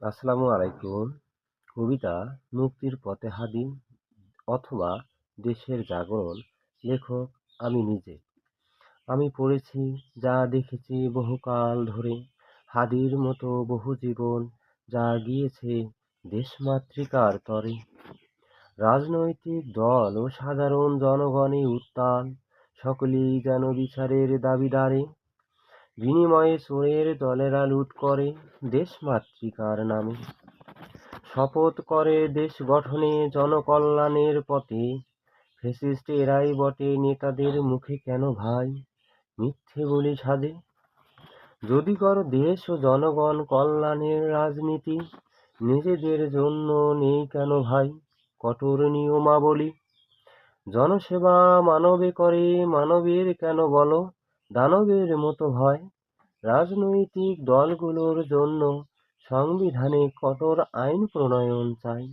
আসসালামু আলাইকুম। কবিতা মুক্তির পথে হাদি অথবা দেশের জাগরণ। লেখক আমি নিজে। আমি পড়েছি, যা দেখেছি বহুকাল ধরে, হাদির মতো বহু জীবন যা গিয়েছে দেশমাতৃকার তরে। রাজনৈতিক দল ও সাধারণ জনগণে উত্তাল, সকলেই যেন বিচারের দাবিদারে। বিনিময়ে চোরের দলেরা লুট করে দেশমাতৃকার নামে। শপথ করে দেশ গঠনে জনকল্যাণের পথে, ফ্যাসিস্ট এরাই বটে নেতাদের মুখে কেন ভাই মিথ্যে বলি সাজে। যদি করো দেশ ও জনগণ কল্যাণের রাজনীতি, নিজেদের জন্য নেই কেন ভাই কঠোর নিয়মাবলী। জনসেবা মানবে করে, মানবের কেন বলো দানবের মতো ভয়। রাজনৈতিক দলগুলোর জন্য সংবিধানে কঠোর আইন প্রণয়ন চাই।